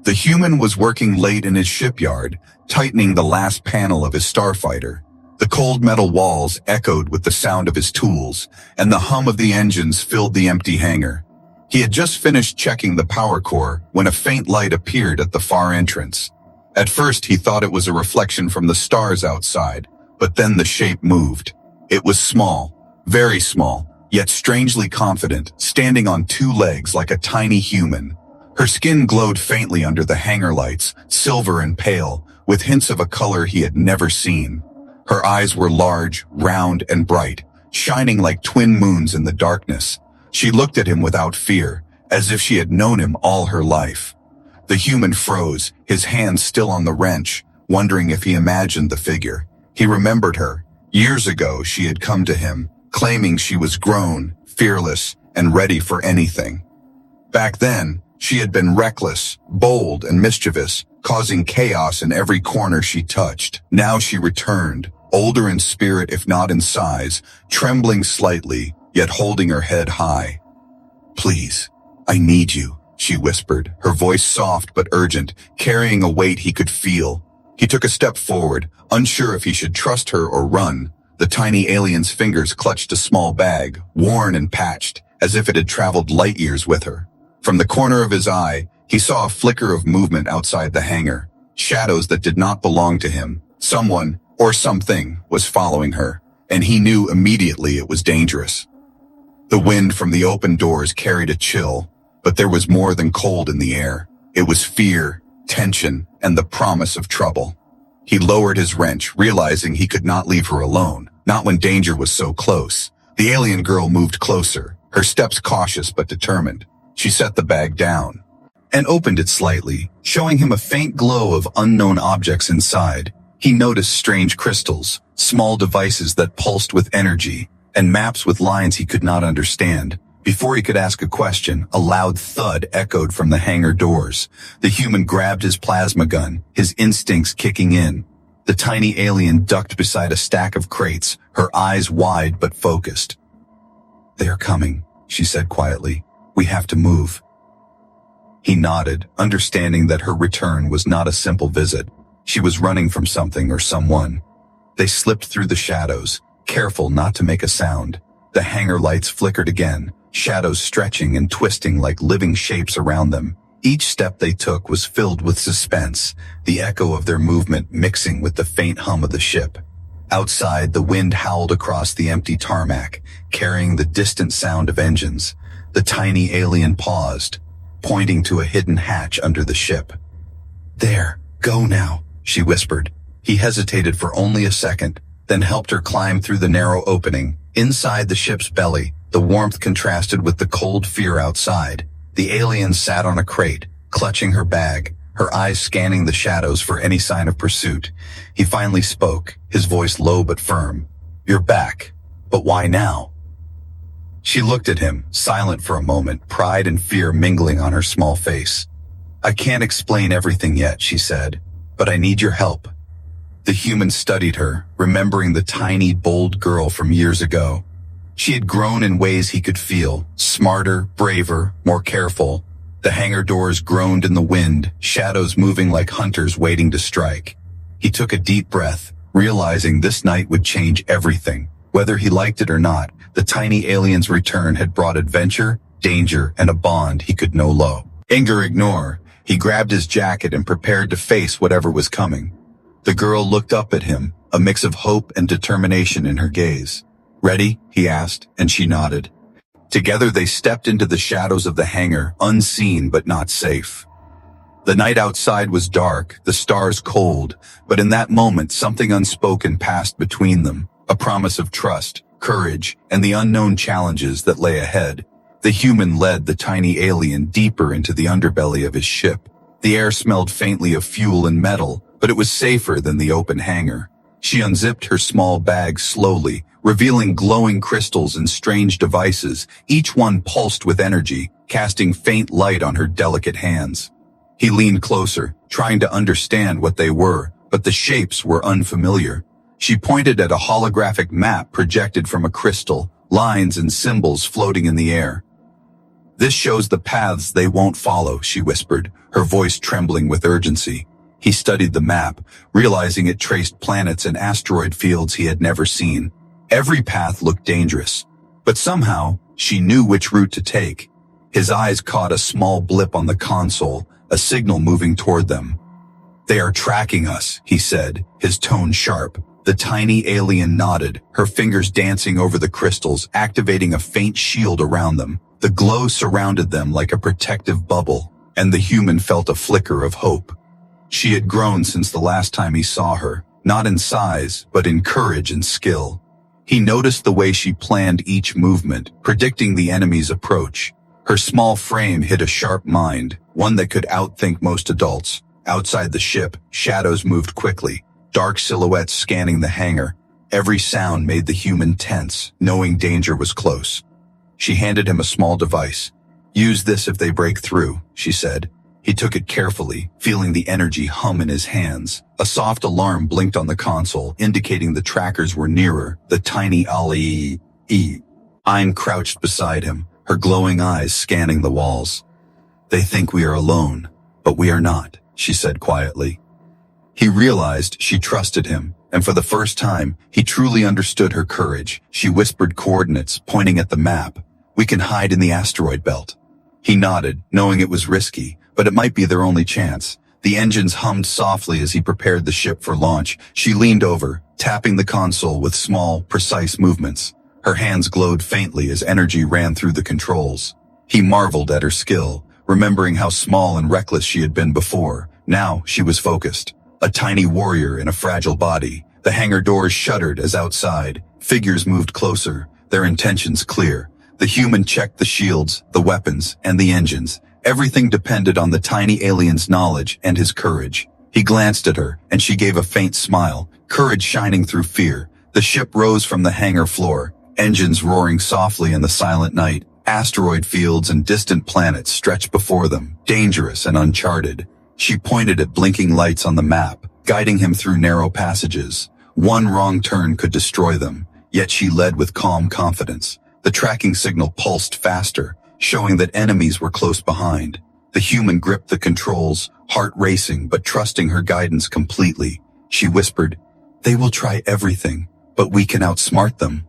The human was working late in his shipyard, tightening the last panel of his starfighter. The cold metal walls echoed with the sound of his tools, and the hum of the engines filled the empty hangar. He had just finished checking the power core when a faint light appeared at the far entrance. At first he thought it was a reflection from the stars outside, but then the shape moved. It was small, very small, yet strangely confident, standing on two legs like a tiny human. Her skin glowed faintly under the hangar lights, silver and pale, with hints of a color he had never seen. Her eyes were large, round, and bright, shining like twin moons in the darkness. She looked at him without fear, as if she had known him all her life. The human froze, his hands still on the wrench, wondering if he imagined the figure. He remembered her. Years ago, she had come to him, claiming she was grown, fearless, and ready for anything. Back then, she had been reckless, bold, and mischievous, causing chaos in every corner she touched. Now she returned, older in spirit if not in size, trembling slightly, yet holding her head high. "Please, I need you," she whispered, her voice soft but urgent, carrying a weight he could feel. He took a step forward, unsure if he should trust her or run. The tiny alien's fingers clutched a small bag, worn and patched, as if it had traveled light years with her. From the corner of his eye, he saw a flicker of movement outside the hangar, shadows that did not belong to him. Someone, or something, was following her, and he knew immediately it was dangerous. The wind from the open doors carried a chill, but there was more than cold in the air. It was fear, tension, and the promise of trouble. He lowered his wrench, realizing he could not leave her alone, not when danger was so close. The alien girl moved closer, her steps cautious but determined. She set the bag down and opened it slightly, showing him a faint glow of unknown objects inside. He noticed strange crystals, small devices that pulsed with energy, and maps with lines he could not understand. Before he could ask a question, a loud thud echoed from the hangar doors. The human grabbed his plasma gun, his instincts kicking in. The tiny alien ducked beside a stack of crates, her eyes wide but focused. "They are coming," she said quietly. "We have to move." He nodded, understanding that her return was not a simple visit. She was running from something or someone. They slipped through the shadows, careful not to make a sound. The hangar lights flickered again, shadows stretching and twisting like living shapes around them. Each step they took was filled with suspense, the echo of their movement mixing with the faint hum of the ship. Outside, the wind howled across the empty tarmac, carrying the distant sound of engines. The tiny alien paused, pointing to a hidden hatch under the ship. "There, go now," she whispered. He hesitated for only a second, then helped her climb through the narrow opening. Inside the ship's belly, the warmth contrasted with the cold fear outside. The alien sat on a crate, clutching her bag, her eyes scanning the shadows for any sign of pursuit. He finally spoke, his voice low but firm. "You're back. But why now?" She looked at him, silent for a moment, pride and fear mingling on her small face. "I can't explain everything yet," she said, "but I need your help." The human studied her, remembering the tiny, bold girl from years ago. She had grown in ways he could feel, smarter, braver, more careful. The hangar doors groaned in the wind, shadows moving like hunters waiting to strike. He took a deep breath, realizing this night would change everything. Whether he liked it or not, the tiny alien's return had brought adventure, danger, and a bond he could no longer ignore. He grabbed his jacket and prepared to face whatever was coming. The girl looked up at him, a mix of hope and determination in her gaze. "Ready?" he asked, and she nodded. Together they stepped into the shadows of the hangar, unseen but not safe. The night outside was dark, the stars cold, but in that moment something unspoken passed between them, a promise of trust, courage, and the unknown challenges that lay ahead. The human led the tiny alien deeper into the underbelly of his ship. The air smelled faintly of fuel and metal, but it was safer than the open hangar. She unzipped her small bag slowly, revealing glowing crystals and strange devices, each one pulsed with energy, casting faint light on her delicate hands. He leaned closer, trying to understand what they were, but the shapes were unfamiliar. She pointed at a holographic map projected from a crystal, lines and symbols floating in the air. This shows the paths they won't follow, she whispered, her voice trembling with urgency. He studied the map, realizing it traced planets and asteroid fields he had never seen. Every path looked dangerous, but somehow she knew which route to take. His eyes caught a small blip on the console, a signal moving toward them. "They are tracking us," he said, his tone sharp. The tiny alien nodded, her fingers dancing over the crystals, activating a faint shield around them. The glow surrounded them like a protective bubble, and the human felt a flicker of hope. She had grown since the last time he saw her, not in size, but in courage and skill. He noticed the way she planned each movement, predicting the enemy's approach. Her small frame hid a sharp mind, one that could outthink most adults. Outside the ship, shadows moved quickly, dark silhouettes scanning the hangar. Every sound made the human tense, knowing danger was close. She handed him a small device. "Use this if they break through," she said. He took it carefully, feeling the energy hum in his hands. A soft alarm blinked on the console, indicating the trackers were nearer. The tiny Ali Ayn crouched beside him, her glowing eyes scanning the walls. "They think we are alone, but we are not," she said quietly. He realized she trusted him, and for the first time, he truly understood her courage. She whispered coordinates, pointing at the map. "We can hide in the asteroid belt." He nodded, knowing it was risky, but it might be their only chance. The engines hummed softly as he prepared the ship for launch. She leaned over, tapping the console with small, precise movements. Her hands glowed faintly as energy ran through the controls. He marveled at her skill, remembering how small and reckless she had been before. Now she was focused. A tiny warrior in a fragile body. The hangar doors shuddered as outside. Figures moved closer, their intentions clear. The human checked the shields, the weapons, and the engines. Everything depended on the tiny alien's knowledge and his courage. He glanced at her, and she gave a faint smile, courage shining through fear. The ship rose from the hangar floor, engines roaring softly in the silent night. Asteroid fields and distant planets stretched before them, dangerous and uncharted. She pointed at blinking lights on the map, guiding him through narrow passages. One wrong turn could destroy them, yet she led with calm confidence. The tracking signal pulsed faster, showing that enemies were close behind. The human gripped the controls, heart racing but trusting her guidance completely. She whispered, "They will try everything, but we can outsmart them."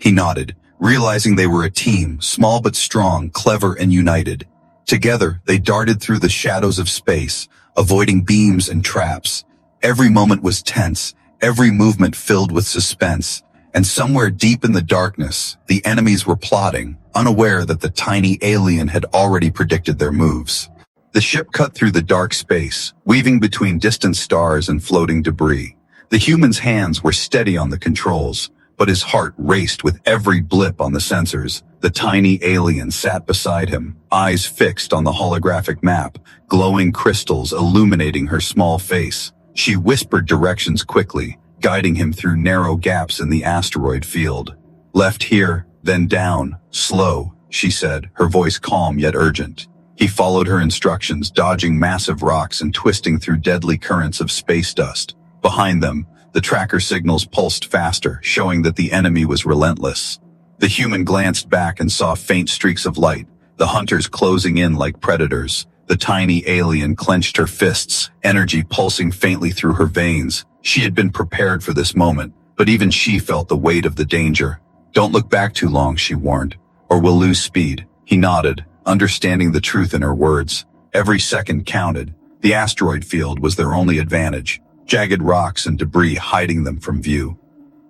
He nodded, realizing they were a team, small but strong, clever and united. Together, they darted through the shadows of space, avoiding beams and traps. Every moment was tense, every movement filled with suspense. And somewhere deep in the darkness, the enemies were plotting, unaware that the tiny alien had already predicted their moves. The ship cut through the dark space, weaving between distant stars and floating debris. The human's hands were steady on the controls, but his heart raced with every blip on the sensors. The tiny alien sat beside him, eyes fixed on the holographic map, glowing crystals illuminating her small face. She whispered directions quickly, guiding him through narrow gaps in the asteroid field. "Left here, then down, slow," she said, her voice calm yet urgent. He followed her instructions, dodging massive rocks and twisting through deadly currents of space dust. Behind them, the tracker signals pulsed faster, showing that the enemy was relentless. The human glanced back and saw faint streaks of light, the hunters closing in like predators. The tiny alien clenched her fists, energy pulsing faintly through her veins. She had been prepared for this moment, but even she felt the weight of the danger. "Don't look back too long," she warned, "or we'll lose speed." He nodded, understanding the truth in her words. Every second counted. The asteroid field was their only advantage, jagged rocks and debris hiding them from view.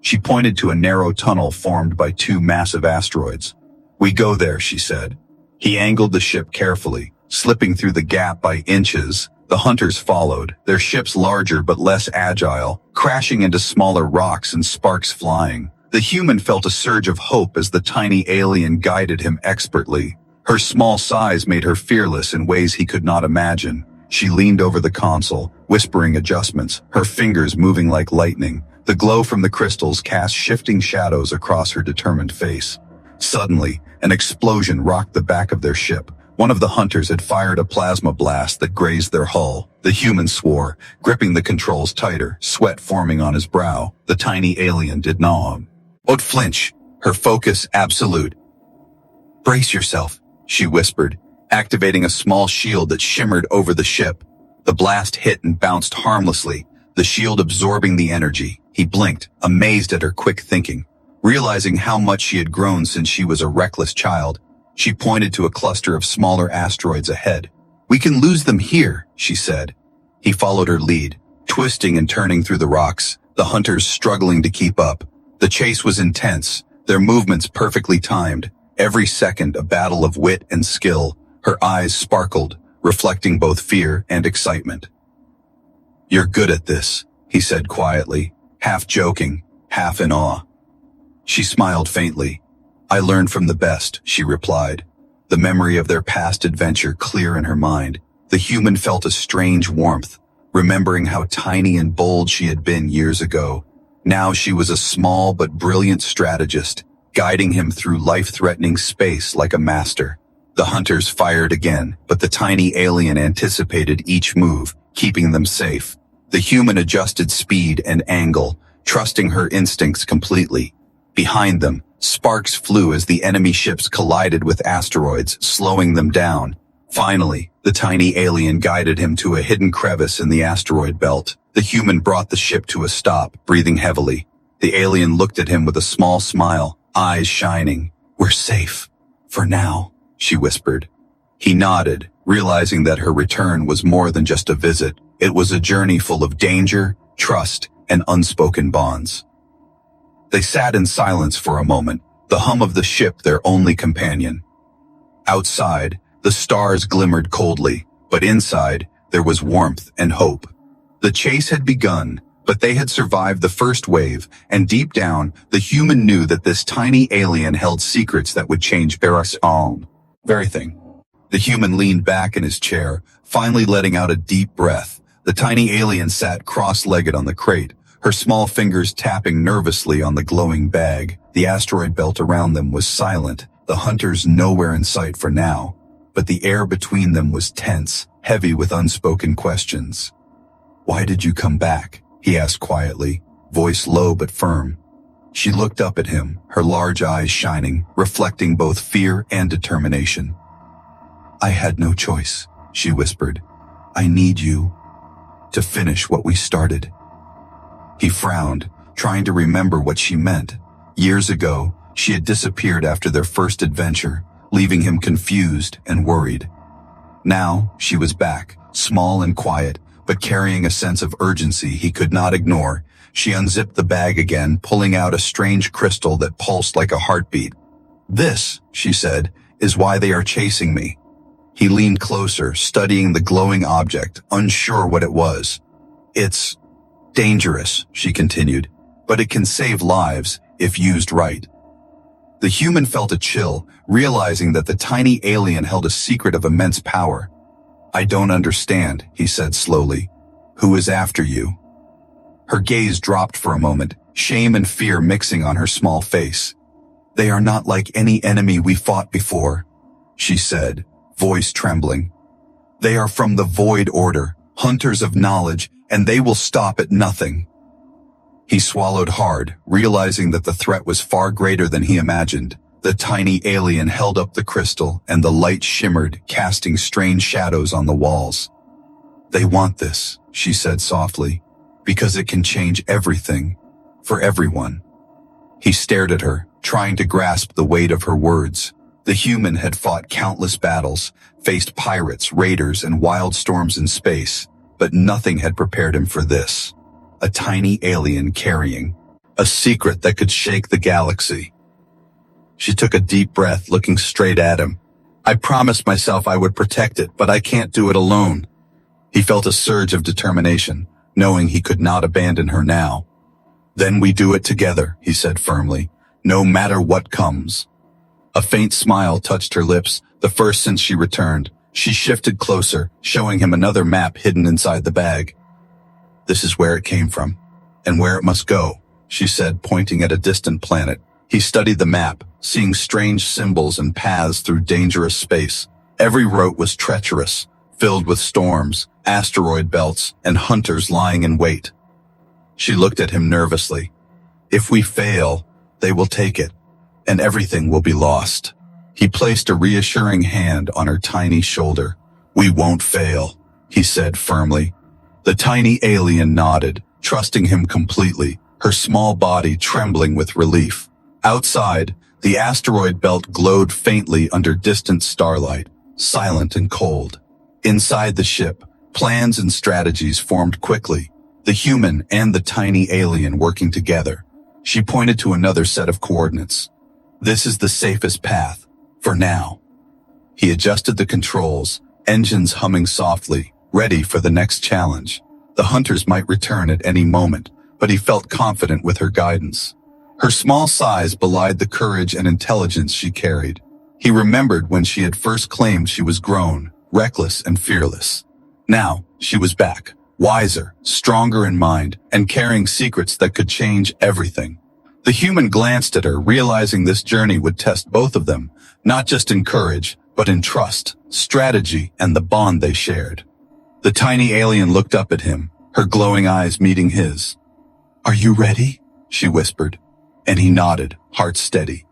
She pointed to a narrow tunnel formed by two massive asteroids. "We go there," she said. He angled the ship carefully, slipping through the gap by inches. The hunters followed, their ships larger but less agile, crashing into smaller rocks and sparks flying. The human felt a surge of hope as the tiny alien guided him expertly. Her small size made her fearless in ways he could not imagine. She leaned over the console, whispering adjustments, her fingers moving like lightning. The glow from the crystals cast shifting shadows across her determined face. Suddenly, an explosion rocked the back of their ship. One of the hunters had fired a plasma blast that grazed their hull. The human swore, gripping the controls tighter, sweat forming on his brow. The tiny alien did not flinch, her focus absolute. "Brace yourself," she whispered, activating a small shield that shimmered over the ship. The blast hit and bounced harmlessly, the shield absorbing the energy. He blinked, amazed at her quick thinking. Realizing how much she had grown since she was a reckless child, she pointed to a cluster of smaller asteroids ahead. "We can lose them here," she said. He followed her lead, twisting and turning through the rocks, the hunters struggling to keep up. The chase was intense, their movements perfectly timed, every second a battle of wit and skill. Her eyes sparkled, reflecting both fear and excitement. "You're good at this," he said quietly, half joking, half in awe. She smiled faintly. "I learned from the best," she replied, the memory of their past adventure clear in her mind. The human felt a strange warmth, remembering how tiny and bold she had been years ago. Now she was a small but brilliant strategist, guiding him through life-threatening space like a master. The hunters fired again, but the tiny alien anticipated each move, keeping them safe. The human adjusted speed and angle, trusting her instincts completely. Behind them, sparks flew as the enemy ships collided with asteroids, slowing them down. Finally, the tiny alien guided him to a hidden crevice in the asteroid belt. The human brought the ship to a stop, breathing heavily. The alien looked at him with a small smile, eyes shining. "We're safe. For now," she whispered. He nodded, realizing that her return was more than just a visit. It was a journey full of danger, trust, and unspoken bonds. They sat in silence for a moment, the hum of the ship their only companion. Outside, the stars glimmered coldly, but inside, there was warmth and hope. The chase had begun, but they had survived the first wave, and deep down, the human knew that this tiny alien held secrets that would change everything. The human leaned back in his chair, finally letting out a deep breath. The tiny alien sat cross-legged on the crate, her small fingers tapping nervously on the glowing bag. The asteroid belt around them was silent, the hunters nowhere in sight for now, but the air between them was tense, heavy with unspoken questions. "Why did you come back?" he asked quietly, voice low but firm. She looked up at him, her large eyes shining, reflecting both fear and determination. "I had no choice," she whispered. "I need you to finish what we started." He frowned, trying to remember what she meant. Years ago, she had disappeared after their first adventure, leaving him confused and worried. Now, she was back, small and quiet, but carrying a sense of urgency he could not ignore. She unzipped the bag again, pulling out a strange crystal that pulsed like a heartbeat. "This," she said, "is why they are chasing me." He leaned closer, studying the glowing object, unsure what it was. "It's dangerous," she continued, "but it can save lives if used right." The human felt a chill, realizing that the tiny alien held a secret of immense power. "I don't understand," he said slowly. "Who is after you?" Her gaze dropped for a moment, shame and fear mixing on her small face. "They are not like any enemy we fought before," she said, voice trembling. "They are from the Void Order, hunters of knowledge, and they will stop at nothing." He swallowed hard, realizing that the threat was far greater than he imagined. The tiny alien held up the crystal, and the light shimmered, casting strange shadows on the walls. "They want this," she said softly, "because it can change everything, for everyone." He stared at her, trying to grasp the weight of her words. The human had fought countless battles, faced pirates, raiders, and wild storms in space, but nothing had prepared him for this. A tiny alien carrying a secret that could shake the galaxy. She took a deep breath, looking straight at him. "I promised myself I would protect it, but I can't do it alone." He felt a surge of determination, knowing he could not abandon her now. "Then we do it together," he said firmly, "no matter what comes." A faint smile touched her lips, the first since she returned. She shifted closer, showing him another map hidden inside the bag. "This is where it came from, and where it must go," she said, pointing at a distant planet. He studied the map, seeing strange symbols and paths through dangerous space. Every route was treacherous, filled with storms, asteroid belts, and hunters lying in wait. She looked at him nervously. "If we fail, they will take it, and everything will be lost." He placed a reassuring hand on her tiny shoulder. "We won't fail," he said firmly. The tiny alien nodded, trusting him completely, her small body trembling with relief. Outside, the asteroid belt glowed faintly under distant starlight, silent and cold. Inside the ship, plans and strategies formed quickly, the human and the tiny alien working together. She pointed to another set of coordinates. "This is the safest path, for now." He adjusted the controls, engines humming softly, ready for the next challenge. The hunters might return at any moment, but he felt confident with her guidance. Her small size belied the courage and intelligence she carried. He remembered when she had first claimed she was grown, reckless and fearless. Now, she was back, wiser, stronger in mind, and carrying secrets that could change everything. The human glanced at her, realizing this journey would test both of them, not just in courage, but in trust, strategy, and the bond they shared. The tiny alien looked up at him, her glowing eyes meeting his. "Are you ready?" she whispered, and he nodded, heart steady.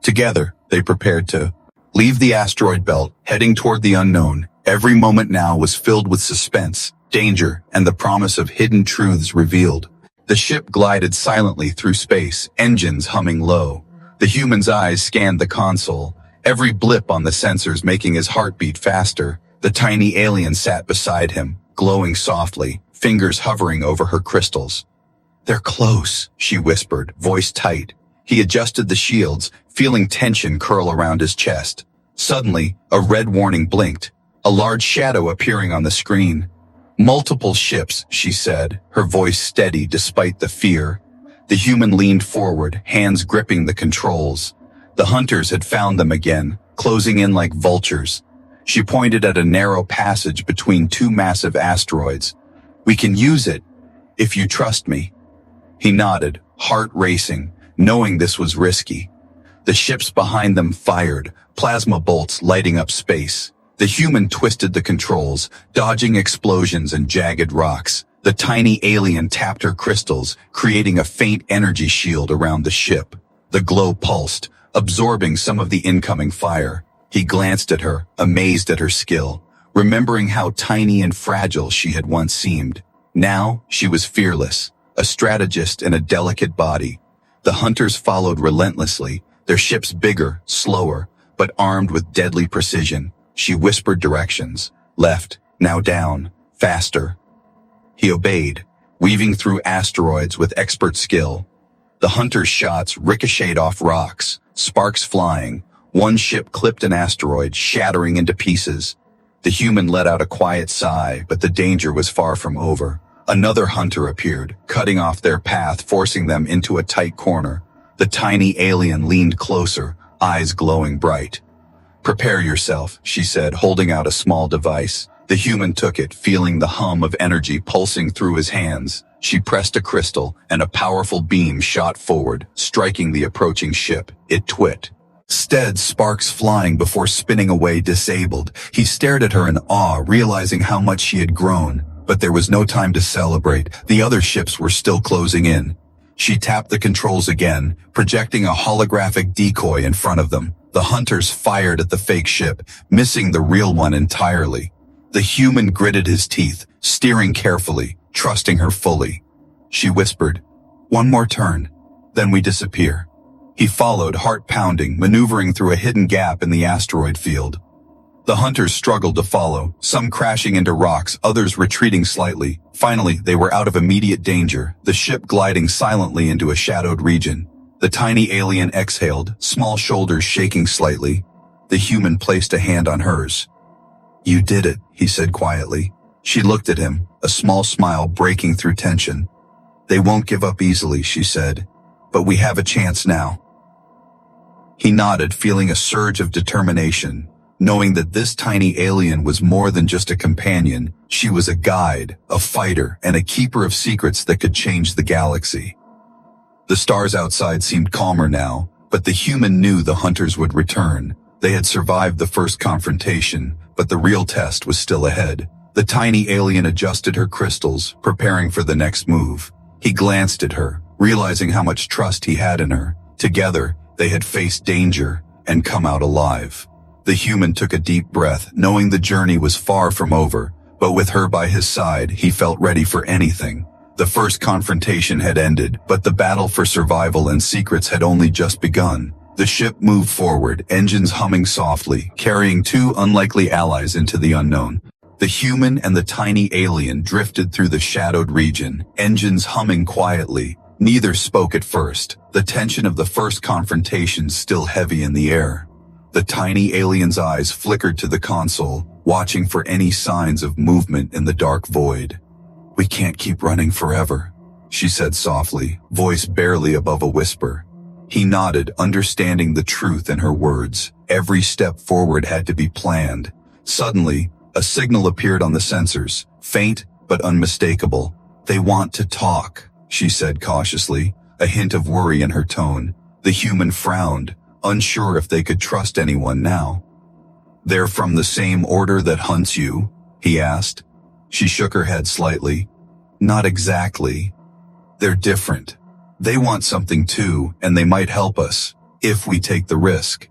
Together, they prepared to leave the asteroid belt, heading toward the unknown. Every moment now was filled with suspense, danger, and the promise of hidden truths revealed. The ship glided silently through space, engines humming low. The human's eyes scanned the console, every blip on the sensors making his heart beat faster. The tiny alien sat beside him, glowing softly, fingers hovering over her crystals. "They're close," she whispered, voice tight. He adjusted the shields, feeling tension curl around his chest. Suddenly, a red warning blinked, a large shadow appearing on the screen. "Multiple ships," she said, her voice steady despite the fear. The human leaned forward, hands gripping the controls. The hunters had found them again, closing in like vultures. She pointed at a narrow passage between two massive asteroids. "We can use it, if you trust me." He nodded, heart racing, knowing this was risky. The ships behind them fired, plasma bolts lighting up space. The human twisted the controls, dodging explosions and jagged rocks. The tiny alien tapped her crystals, creating a faint energy shield around the ship. The glow pulsed, absorbing some of the incoming fire. He glanced at her, amazed at her skill, remembering how tiny and fragile she had once seemed. Now, she was fearless, a strategist in a delicate body. The hunters followed relentlessly, their ships bigger, slower, but armed with deadly precision. She whispered directions. Left, now down, faster. He obeyed, weaving through asteroids with expert skill. The hunter's shots ricocheted off rocks, sparks flying. One ship clipped an asteroid, shattering into pieces. The human let out a quiet sigh, but the danger was far from over. Another hunter appeared, cutting off their path, forcing them into a tight corner. The tiny alien leaned closer, eyes glowing bright. "Prepare yourself," she said, holding out a small device. The human took it, feeling the hum of energy pulsing through his hands. She pressed a crystal, and a powerful beam shot forward, striking the approaching ship. It twit. Stead, sparks flying before spinning away disabled. He stared at her in awe, realizing how much she had grown. But there was no time to celebrate. The other ships were still closing in. She tapped the controls again, projecting a holographic decoy in front of them. The hunters fired at the fake ship, missing the real one entirely. The human gritted his teeth, steering carefully, trusting her fully. She whispered, "One more turn, then we disappear." He followed, heart pounding, maneuvering through a hidden gap in the asteroid field. The hunters struggled to follow, some crashing into rocks, others retreating slightly. Finally, they were out of immediate danger, the ship gliding silently into a shadowed region. The tiny alien exhaled, small shoulders shaking slightly. The human placed a hand on hers. "You did it," he said quietly. She looked at him, a small smile breaking through tension. "They won't give up easily," she said, "but we have a chance now." He nodded, feeling a surge of determination, knowing that this tiny alien was more than just a companion. She was a guide, a fighter, and a keeper of secrets that could change the galaxy. The stars outside seemed calmer now, but the human knew the hunters would return. They had survived the first confrontation, but the real test was still ahead. The tiny alien adjusted her crystals, preparing for the next move. He glanced at her, realizing how much trust he had in her. Together, they had faced danger, and come out alive. The human took a deep breath, knowing the journey was far from over, but with her by his side, he felt ready for anything. The first confrontation had ended, but the battle for survival and secrets had only just begun. The ship moved forward, engines humming softly, carrying two unlikely allies into the unknown. The human and the tiny alien drifted through the shadowed region, engines humming quietly. Neither spoke at first, the tension of the first confrontation still heavy in the air. The tiny alien's eyes flickered to the console, watching for any signs of movement in the dark void. "We can't keep running forever," she said softly, voice barely above a whisper. He nodded, understanding the truth in her words. Every step forward had to be planned. Suddenly, a signal appeared on the sensors, faint but unmistakable. "They want to talk," she said cautiously, a hint of worry in her tone. The human frowned, unsure if they could trust anyone now. "They're from the same order that hunts you?" he asked. She shook her head slightly. "Not exactly. They're different. They want something too, and they might help us, if we take the risk."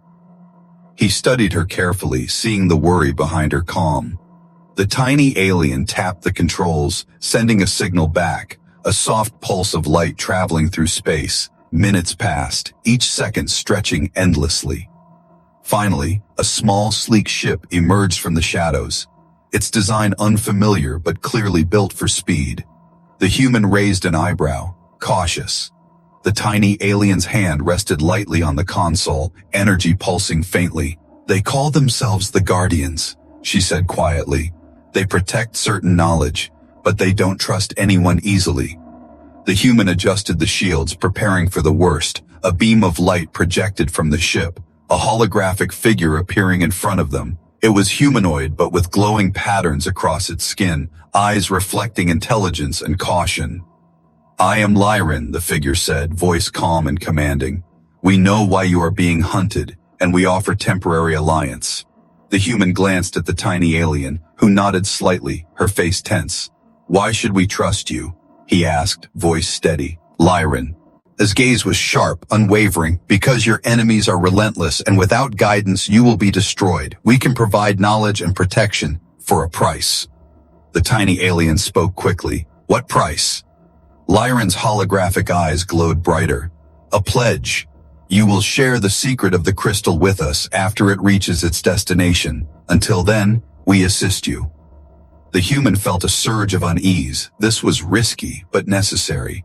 He studied her carefully, seeing the worry behind her calm. The tiny alien tapped the controls, sending a signal back, a soft pulse of light traveling through space. Minutes passed, each second stretching endlessly. Finally, a small, sleek ship emerged from the shadows, its design unfamiliar but clearly built for speed. The human raised an eyebrow, cautious. The tiny alien's hand rested lightly on the console, energy pulsing faintly. "They call themselves the Guardians," she said quietly. "They protect certain knowledge, but they don't trust anyone easily." The human adjusted the shields, preparing for the worst. A beam of light projected from the ship, a holographic figure appearing in front of them. It was humanoid but with glowing patterns across its skin, eyes reflecting intelligence and caution. "I am Lyran," the figure said, voice calm and commanding. "We know why you are being hunted, and we offer temporary alliance." The human glanced at the tiny alien, who nodded slightly, her face tense. "Why should we trust you?" he asked, voice steady. "Lyran." His gaze was sharp, unwavering. "Because your enemies are relentless, and without guidance you will be destroyed. We can provide knowledge and protection, for a price." The tiny alien spoke quickly. "What price?" Lyran's holographic eyes glowed brighter. "A pledge. You will share the secret of the crystal with us after it reaches its destination. Until then, we assist you." The human felt a surge of unease. This was risky, but necessary.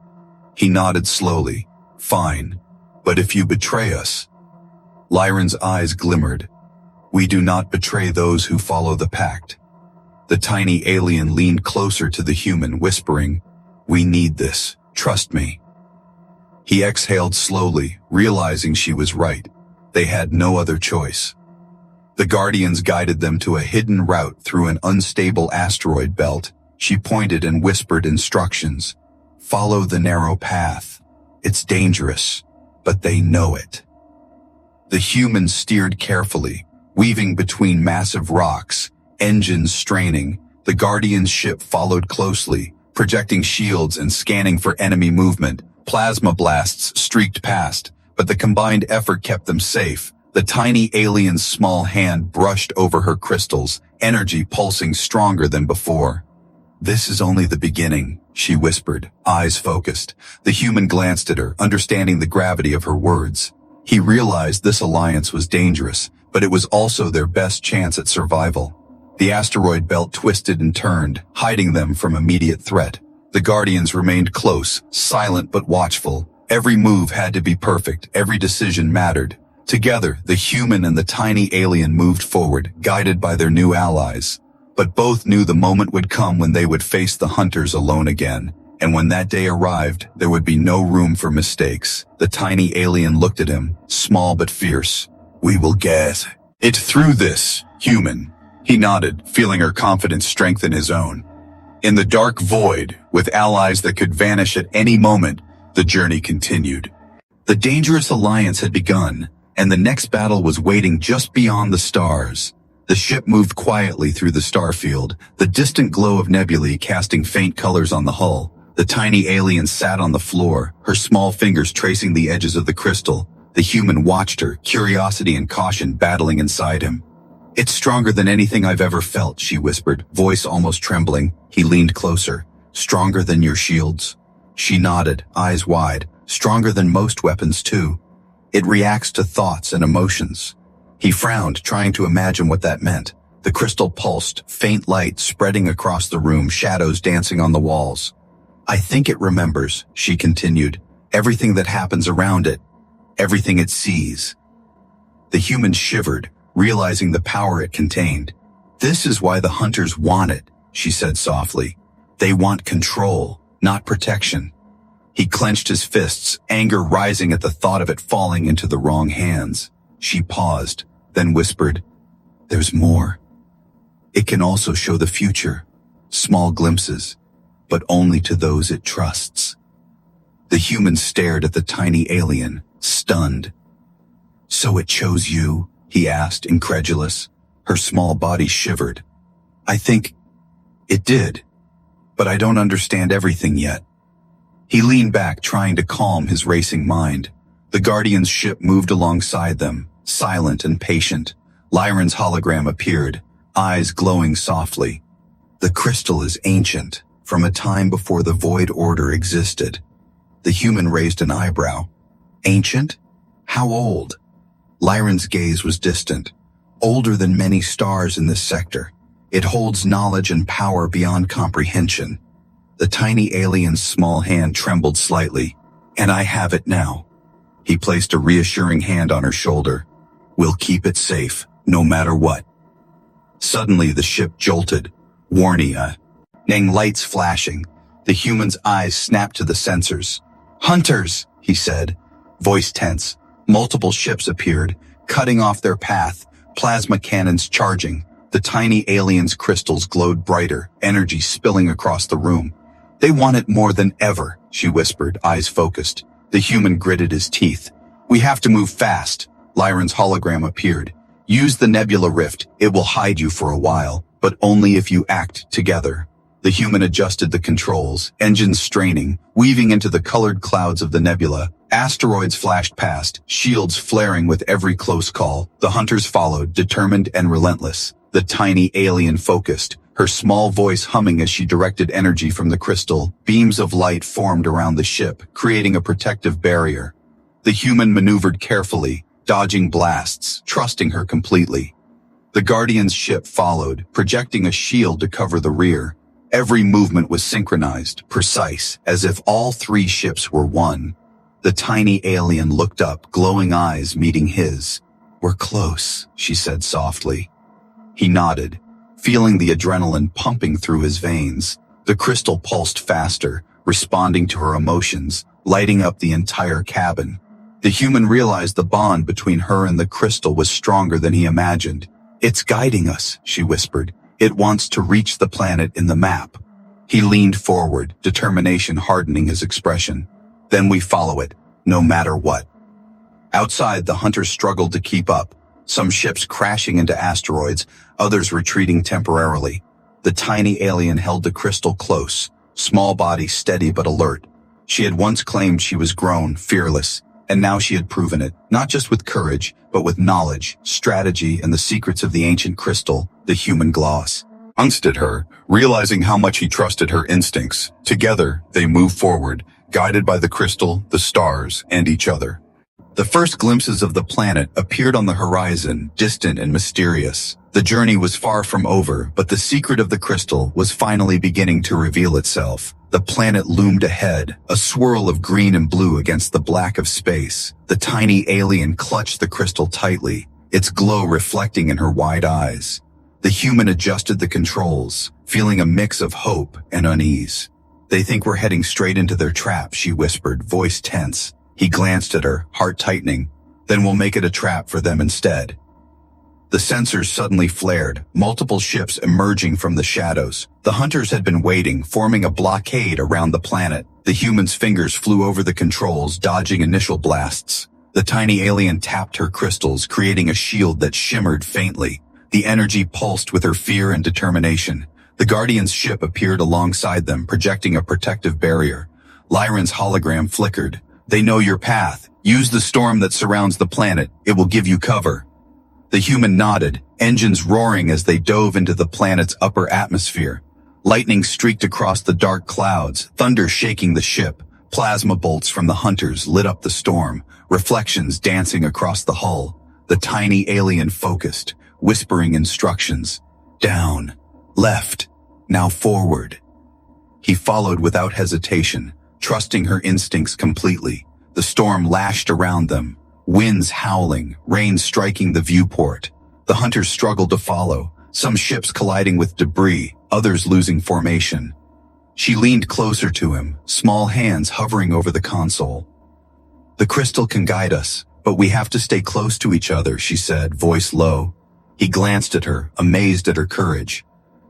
He nodded slowly. "Fine. But if you betray us..." Lyran's eyes glimmered. "We do not betray those who follow the pact." The tiny alien leaned closer to the human, whispering, "We need this. Trust me." He exhaled slowly, realizing she was right. They had no other choice. The Guardians guided them to a hidden route through an unstable asteroid belt. She pointed and whispered instructions. "Follow the narrow path. It's dangerous, but they know it." The humans steered carefully, weaving between massive rocks, engines straining. The Guardian's ship followed closely, projecting shields and scanning for enemy movement. Plasma blasts streaked past, but the combined effort kept them safe. The tiny alien's small hand brushed over her crystals, energy pulsing stronger than before. "This is only the beginning," she whispered, eyes focused. The human glanced at her, understanding the gravity of her words. He realized this alliance was dangerous, but it was also their best chance at survival. The asteroid belt twisted and turned, hiding them from immediate threat. The Guardians remained close, silent but watchful. Every move had to be perfect, every decision mattered. Together, the human and the tiny alien moved forward, guided by their new allies. But both knew the moment would come when they would face the hunters alone again. And when that day arrived, there would be no room for mistakes. The tiny alien looked at him, small but fierce. "We will get it through this, human." He nodded, feeling her confidence strengthen his own. In the dark void, with allies that could vanish at any moment, the journey continued. The dangerous alliance had begun, and the next battle was waiting just beyond the stars. The ship moved quietly through the starfield, the distant glow of nebulae casting faint colors on the hull. The tiny alien sat on the floor, her small fingers tracing the edges of the crystal. The human watched her, curiosity and caution battling inside him. "It's stronger than anything I've ever felt," she whispered, voice almost trembling. He leaned closer. "Stronger than your shields?" She nodded, eyes wide. "Stronger than most weapons, too. It reacts to thoughts and emotions." He frowned, trying to imagine what that meant. The crystal pulsed, faint light spreading across the room, shadows dancing on the walls. "I think it remembers," she continued. "Everything that happens around it. Everything it sees." The human shivered, realizing the power it contained. "This is why the hunters want it," she said softly. "They want control, not protection." He clenched his fists, anger rising at the thought of it falling into the wrong hands. She paused, then whispered, "There's more. It can also show the future, small glimpses, but only to those it trusts." The human stared at the tiny alien, stunned. "So it chose you?" he asked, incredulous. Her small body shivered. "I think it did, but I don't understand everything yet." He leaned back, trying to calm his racing mind. The Guardian's ship moved alongside them, silent and patient. Lyran's hologram appeared, eyes glowing softly. "The crystal is ancient, from a time before the Void Order existed." The human raised an eyebrow. "Ancient? How old?" Lyran's gaze was distant. "Older than many stars in this sector. It holds knowledge and power beyond comprehension." The tiny alien's small hand trembled slightly. "And I have it now." He placed a reassuring hand on her shoulder. "We'll keep it safe, no matter what." Suddenly the ship jolted. Warning, lights flashing. The human's eyes snapped to the sensors. "Hunters!" he said, voice tense. Multiple ships appeared, cutting off their path, plasma cannons charging. The tiny alien's crystals glowed brighter, energy spilling across the room. "They want it more than ever," she whispered, eyes focused. The human gritted his teeth. "We have to move fast." Lyran's hologram appeared. "Use the nebula rift. It will hide you for a while, but only if you act together." The human adjusted the controls, engines straining, weaving into the colored clouds of the nebula. Asteroids flashed past, shields flaring with every close call. The hunters followed, determined and relentless. The tiny alien focused, her small voice humming as she directed energy from the crystal. Beams of light formed around the ship, creating a protective barrier. The human maneuvered carefully, dodging blasts, trusting her completely. The Guardian's ship followed, projecting a shield to cover the rear. Every movement was synchronized, precise, as if all three ships were one. The tiny alien looked up, glowing eyes meeting his. "We're close," she said softly. He nodded, feeling the adrenaline pumping through his veins. The crystal pulsed faster, responding to her emotions, lighting up the entire cabin. The human realized the bond between her and the crystal was stronger than he imagined. "It's guiding us," she whispered. "It wants to reach the planet in the map." He leaned forward, determination hardening his expression. "Then we follow it, no matter what." Outside, the hunters struggled to keep up, some ships crashing into asteroids, others retreating temporarily. The tiny alien held the crystal close, small body steady but alert. She had once claimed she was grown, fearless, and now she had proven it, not just with courage, but with knowledge, strategy, and the secrets of the ancient crystal. The human gloss glanced at her, realizing how much he trusted her instincts. Together, they moved forward, guided by the crystal, the stars, and each other. The first glimpses of the planet appeared on the horizon, distant and mysterious. The journey was far from over, but the secret of the crystal was finally beginning to reveal itself. The planet loomed ahead, a swirl of green and blue against the black of space. The tiny alien clutched the crystal tightly, its glow reflecting in her wide eyes. The human adjusted the controls, feeling a mix of hope and unease. "They think we're heading straight into their trap," she whispered, voice tense. He glanced at her, heart tightening. "Then we'll make it a trap for them instead." The sensors suddenly flared, multiple ships emerging from the shadows. The hunters had been waiting, forming a blockade around the planet. The human's fingers flew over the controls, dodging initial blasts. The tiny alien tapped her crystals, creating a shield that shimmered faintly. The energy pulsed with her fear and determination. The Guardian's ship appeared alongside them, projecting a protective barrier. Lyran's hologram flickered, They know your path. Use the storm that surrounds the planet. It will give you cover. The human nodded, engines roaring as they dove into the planet's upper atmosphere. Lightning streaked across the dark clouds, thunder shaking the ship. Plasma bolts from the hunters lit up the storm, reflections dancing across the hull. The tiny alien focused, whispering instructions. Down, left, now forward. He followed without hesitation, trusting her instincts completely. The storm lashed around them, winds howling, rain striking the viewport. The hunters struggled to follow, some ships colliding with debris, others losing formation. She leaned closer to him, small hands hovering over the console. The crystal can guide us, but we have to stay close to each other, she said, voice low. He glanced at her, amazed at her courage.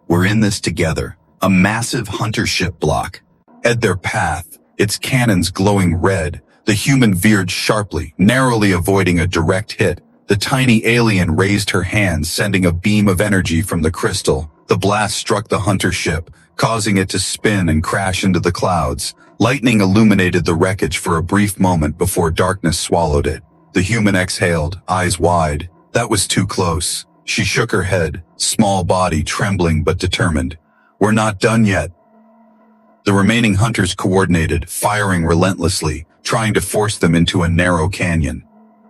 We're in this together. A massive hunter ship block. At their path, its cannons glowing red, the human veered sharply, narrowly avoiding a direct hit. The tiny alien raised her hand, sending a beam of energy from the crystal. The blast struck the hunter ship, causing it to spin and crash into the clouds. Lightning illuminated the wreckage for a brief moment before darkness swallowed it. The human exhaled, eyes wide. That was too close. She shook her head, small body trembling but determined. We're not done yet. The remaining hunters coordinated, firing relentlessly, trying to force them into a narrow canyon.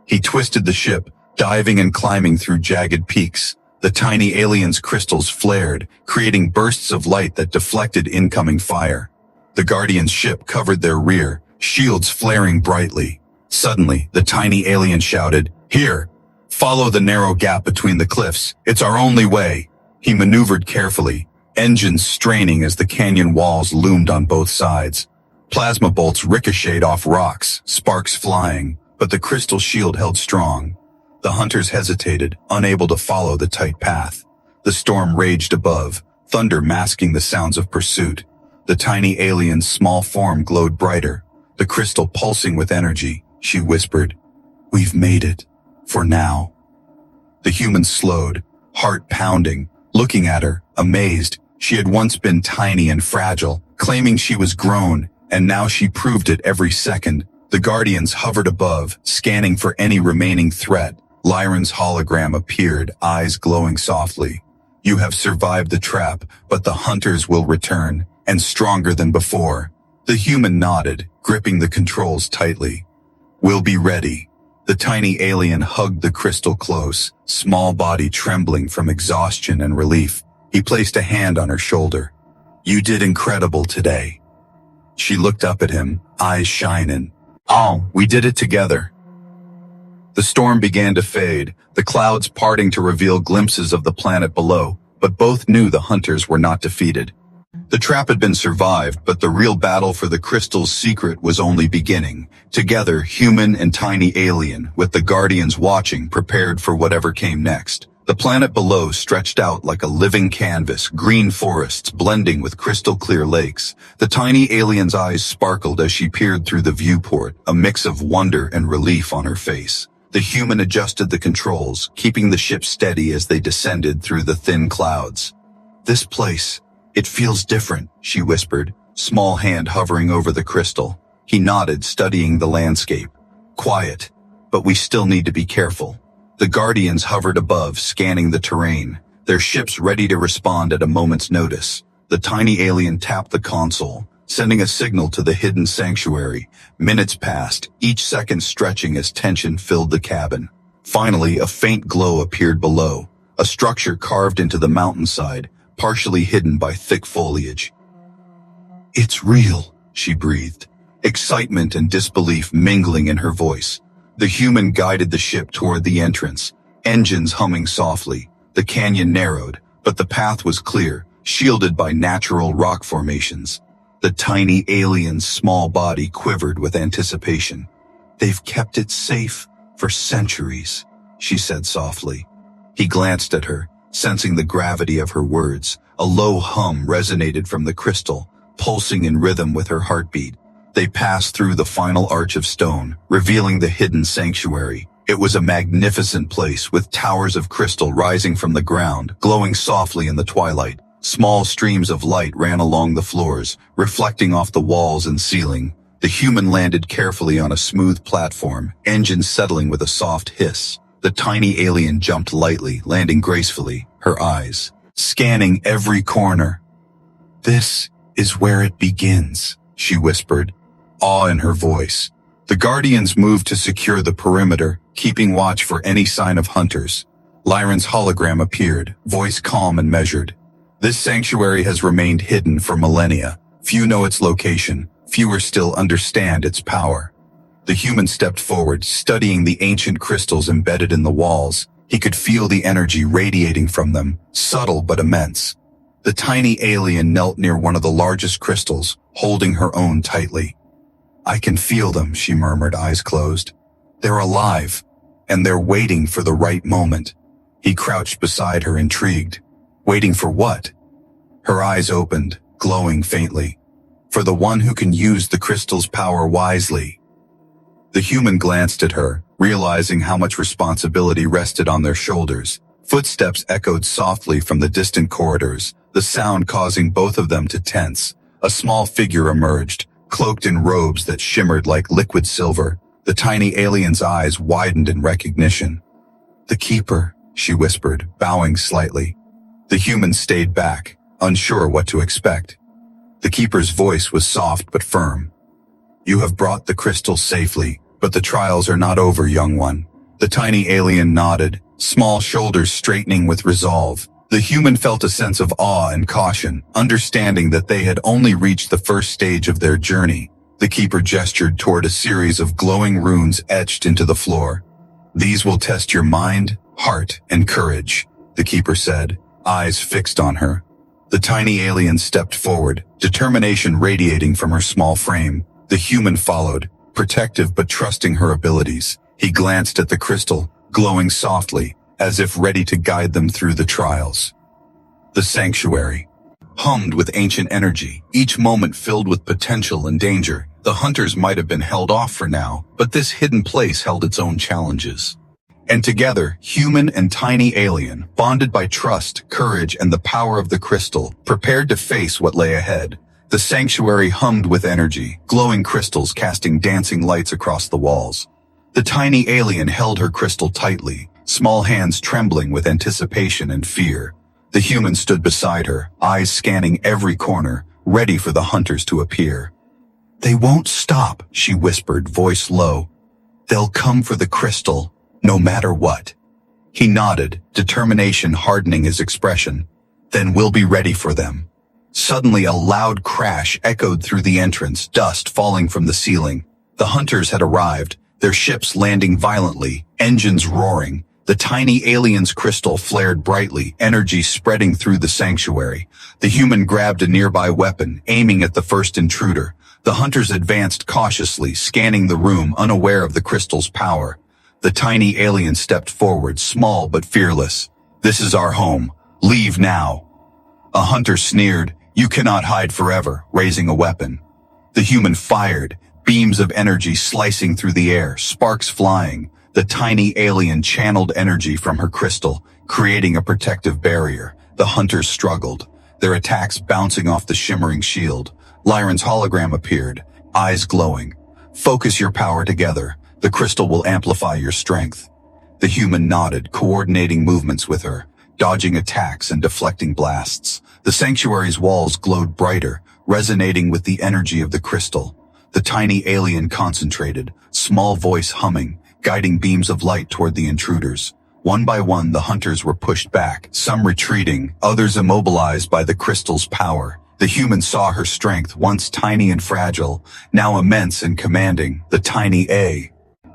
He twisted the ship, diving and climbing through jagged peaks. The tiny alien's crystals flared, creating bursts of light that deflected incoming fire. The Guardian's ship covered their rear, shields flaring brightly. Suddenly, the tiny alien shouted, "Here! Follow the narrow gap between the cliffs. It's our only way." He maneuvered carefully, engines straining as the canyon walls loomed on both sides. Plasma bolts ricocheted off rocks, sparks flying, but the crystal shield held strong. The hunters hesitated, unable to follow the tight path. The storm raged above, thunder masking the sounds of pursuit. The tiny alien's small form glowed brighter, the crystal pulsing with energy. She whispered, "We've made it. For now." The human slowed, heart pounding, looking at her, amazed. She had once been tiny and fragile, claiming she was grown, and now she proved it every second. The Guardians hovered above, scanning for any remaining threat. Lyran's hologram appeared, eyes glowing softly. "You have survived the trap, but the hunters will return, and stronger than before." The human nodded, gripping the controls tightly. "We'll be ready." The tiny alien hugged the crystal close, small body trembling from exhaustion and relief. He placed a hand on her shoulder. "You did incredible today." She looked up at him, eyes shining. "Oh, we did it together." The storm began to fade, the clouds parting to reveal glimpses of the planet below, but both knew the hunters were not defeated. The trap had been survived, but the real battle for the crystal's secret was only beginning. Together, human and tiny alien, with the Guardians watching, prepared for whatever came next. The planet below stretched out like a living canvas, green forests blending with crystal-clear lakes. The tiny alien's eyes sparkled as she peered through the viewport, a mix of wonder and relief on her face. The human adjusted the controls, keeping the ship steady as they descended through the thin clouds. "This place, it feels different," she whispered, small hand hovering over the crystal. He nodded, studying the landscape. "Quiet, but we still need to be careful." The Guardians hovered above, scanning the terrain, their ships ready to respond at a moment's notice. The tiny alien tapped the console, sending a signal to the hidden sanctuary. Minutes passed, each second stretching as tension filled the cabin. Finally, a faint glow appeared below, a structure carved into the mountainside, partially hidden by thick foliage. "It's real," she breathed, excitement and disbelief mingling in her voice. The human guided the ship toward the entrance, engines humming softly. The canyon narrowed, but the path was clear, shielded by natural rock formations. The tiny alien's small body quivered with anticipation. "They've kept it safe for centuries," she said softly. He glanced at her, sensing the gravity of her words. A low hum resonated from the crystal, pulsing in rhythm with her heartbeat. They passed through the final arch of stone, revealing the hidden sanctuary. It was a magnificent place with towers of crystal rising from the ground, glowing softly in the twilight. Small streams of light ran along the floors, reflecting off the walls and ceiling. The human landed carefully on a smooth platform, engines settling with a soft hiss. The tiny alien jumped lightly, landing gracefully, her eyes scanning every corner. "This is where it begins," she whispered, awe in her voice. The Guardians moved to secure the perimeter, keeping watch for any sign of hunters. Lyran's hologram appeared, voice calm and measured. "This sanctuary has remained hidden for millennia. Few know its location, fewer still understand its power." The human stepped forward, studying the ancient crystals embedded in the walls. He could feel the energy radiating from them, subtle but immense. The tiny alien knelt near one of the largest crystals, holding her own tightly. "I can feel them," she murmured, eyes closed. "They're alive, and they're waiting for the right moment." He crouched beside her, intrigued. Waiting for what? Her eyes opened, glowing faintly. "For the one who can use the crystal's power wisely." The human glanced at her, realizing how much responsibility rested on their shoulders. Footsteps echoed softly from the distant corridors, the sound causing both of them to tense. A small figure emerged, cloaked in robes that shimmered like liquid silver. The tiny alien's eyes widened in recognition. "The Keeper," she whispered, bowing slightly. The human stayed back, unsure what to expect. The Keeper's voice was soft but firm. "You have brought the crystal safely, but the trials are not over, young one." The tiny alien nodded, small shoulders straightening with resolve. The human felt a sense of awe and caution, understanding that they had only reached the first stage of their journey. The Keeper gestured toward a series of glowing runes etched into the floor. "These will test your mind, heart, and courage," the Keeper said, eyes fixed on her. The tiny alien stepped forward, determination radiating from her small frame. The human followed, protective but trusting her abilities. He glanced at the crystal, glowing softly, as if ready to guide them through the trials. The sanctuary hummed with ancient energy, each moment filled with potential and danger. The hunters might have been held off for now, but this hidden place held its own challenges. And together, human and tiny alien, bonded by trust, courage, and the power of the crystal, prepared to face what lay ahead. The sanctuary hummed with energy, glowing crystals casting dancing lights across the walls. The tiny alien held her crystal tightly, small hands trembling with anticipation and fear. The human stood beside her, eyes scanning every corner, ready for the hunters to appear. "They won't stop," she whispered, voice low. "They'll come for the crystal, no matter what." He nodded, determination hardening his expression. "Then we'll be ready for them." Suddenly a loud crash echoed through the entrance, dust falling from the ceiling. The hunters had arrived, their ships landing violently, engines roaring. The tiny alien's crystal flared brightly, energy spreading through the sanctuary. The human grabbed a nearby weapon, aiming at the first intruder. The hunters advanced cautiously, scanning the room, unaware of the crystal's power. The tiny alien stepped forward, small but fearless. "This is our home. Leave now." A hunter sneered, "You cannot hide forever," raising a weapon. The human fired, beams of energy slicing through the air, sparks flying. The tiny alien channeled energy from her crystal, creating a protective barrier. The hunters struggled, their attacks bouncing off the shimmering shield. Lyran's hologram appeared, eyes glowing. "Focus your power together. The crystal will amplify your strength." The human nodded, coordinating movements with her, dodging attacks and deflecting blasts. The sanctuary's walls glowed brighter, resonating with the energy of the crystal. The tiny alien concentrated, small voice humming, guiding beams of light toward the intruders. One by one, the hunters were pushed back, some retreating, others immobilized by the crystal's power. The human saw her strength, once tiny and fragile, now immense and commanding. The tiny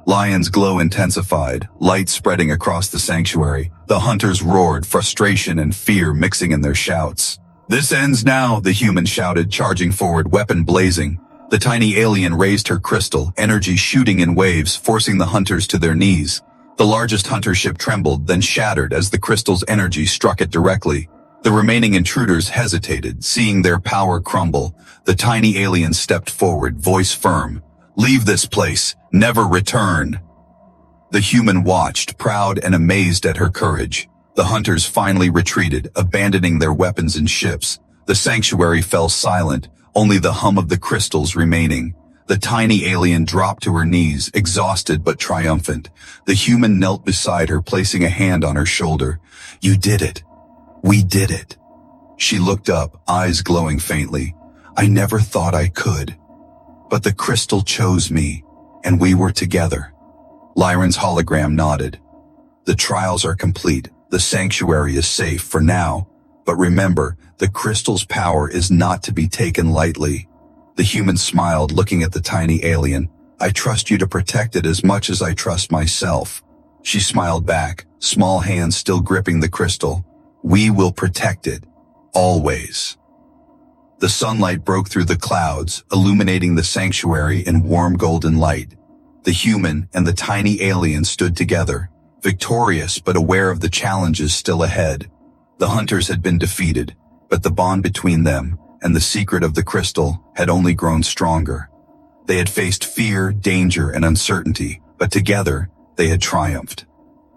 lion's glow intensified, light spreading across the sanctuary. The hunters roared, frustration and fear mixing in their shouts. "This ends now," the human shouted, charging forward, weapon blazing. The tiny alien raised her crystal, energy shooting in waves, forcing the hunters to their knees. The largest hunter ship trembled, then shattered as the crystal's energy struck it directly. The remaining intruders hesitated, seeing their power crumble. The tiny alien stepped forward, voice firm. "Leave this place. Never return." The human watched, proud and amazed at her courage. The hunters finally retreated, abandoning their weapons and ships. The sanctuary fell silent, only the hum of the crystals remaining. The tiny alien dropped to her knees, exhausted but triumphant. The human knelt beside her, placing a hand on her shoulder. "You did it. We did it." She looked up, eyes glowing faintly. "I never thought I could. But the crystal chose me, and we were together." Lyran's hologram nodded. "The trials are complete. The sanctuary is safe for now. But remember, the crystal's power is not to be taken lightly." The human smiled, looking at the tiny alien. "I trust you to protect it as much as I trust myself." She smiled back, small hands still gripping the crystal. "We will protect it. Always." The sunlight broke through the clouds, illuminating the sanctuary in warm golden light. The human and the tiny alien stood together, victorious but aware of the challenges still ahead. The hunters had been defeated, but the bond between them and the secret of the crystal had only grown stronger. They had faced fear, danger, and uncertainty, but together they had triumphed.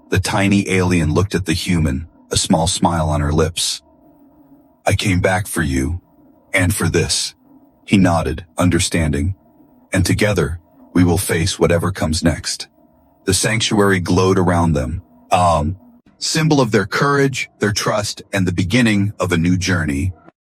The tiny alien looked at the human, a small smile on her lips. "I came back for you, and for this." He nodded, understanding. "And together, we will face whatever comes next." The sanctuary glowed around them, symbol of their courage, their trust, and the beginning of a new journey.